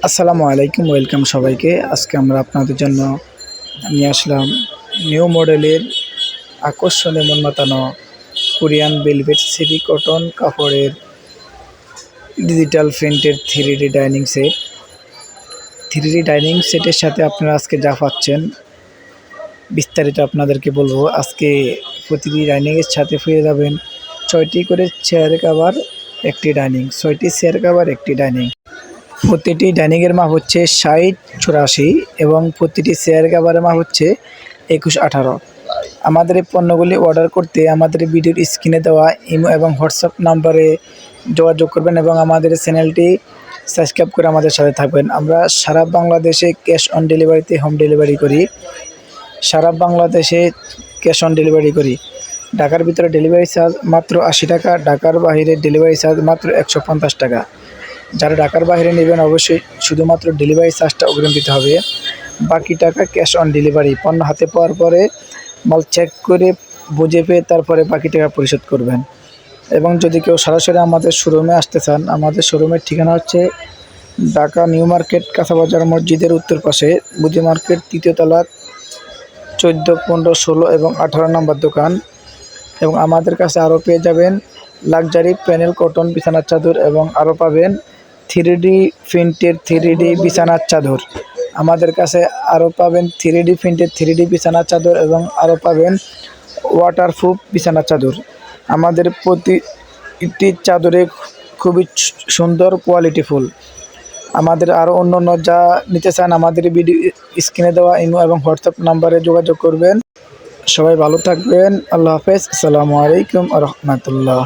আসসালামু আলাইকুম, ওয়েলকাম সবাইকে। আজকে আমরা আপনাদের জন্য নিয়ে আসলাম নিউ মডেলের আকর্ষণীয় মন মাতানো কোরিয়ান ভেলভেট সিরি কটন কাপড়ের ডিজিটাল প্রিন্টের 3D dining set. 3D dining সেটের সাথে আপনারা আজকে যা পাচ্ছেন বিস্তারিত আপনাদেরকে বলবো। আজকে প্রতিটি ডাইনিংয়ের সাথে পেয়ে যাবেন 6টি করে চেয়ার কাভার, একটি ডাইনিং, 6টি চেয়ার কাভার, একটি ডাইনিং। প্রতিটি ডাইনিংয়ের মাপ হচ্ছে 60-84 এবং প্রতিটি চেয়ার কাভারের মাপ হচ্ছে 21-18। আমাদের এই পণ্যগুলি অর্ডার করতে আমাদের ভিডিওর স্ক্রিনে দেওয়া ইমো এবং হোয়াটসঅ্যাপ নাম্বারে যোগাযোগ করবেন এবং আমাদের চ্যানেলটি সাবস্ক্রাইব করে আমাদের সাথে থাকবেন। আমরা সারা বাংলাদেশে ক্যাশ অন ডেলিভারিতে হোম ডেলিভারি করি। সারা বাংলাদেশে ক্যাশ অন ডেলিভারি করি। ঢাকার ভিতরে ডেলিভারি চার্জ মাত্র 80 টাকা, ঢাকার বাইরে ডেলিভারি চার্জ মাত্র 150 টাকা। যারা ঢাকার বাইরে নেবেন অবশ্যই শুধুমাত্র ডেলিভারি চার্জটা অগ্রিম দিতে হবে, বাকি টাকা ক্যাশ অন ডেলিভারি। পণ্য হাতে পাওয়ার পরে মাল চেক করে বুঝে পেয়ে তারপরে বাকি টাকা পরিশোধ করবেন। এবং যদি কেউ সরাসরি আমাদের শোরুমে আসতে চান, আমাদের শোরুমের ঠিকানা হচ্ছে ঢাকা নিউ মার্কেট, কাঁচাবাজার মসজিদের উত্তর পাশে, বুজি মার্কেট, 3য় তলা, 14, 15, 16 এবং 18 নম্বর দোকান। এবং আমাদের কাছে আরও পেয়ে যাবেন লাক্সারি প্যানেল কটন বিছানার চাদর এবং আরও পাবেন 3D প্রিন্টের 3D বিছানার চাদর। আমাদের কাছে আরও পাবেন 3D প্রিন্টের 3D বিছানার চাদর এবং আরও পাবেন ওয়াটারপ্রুফ বিছানার চাদর। আমাদের প্রতিটি চাদরে খুবই সুন্দর কোয়ালিটিফুল। আমাদের আরও অন্য যা নিতে চান আমাদের ভিডিও স্ক্রিনে দেওয়া ইমো এবং হোয়াটসঅ্যাপ নাম্বারে যোগাযোগ করবেন। সবাই ভালো থাকবেন। আল্লাহ হাফেজ। আসসালামু আলাইকুম ওয়া রাহমাতুল্লাহ।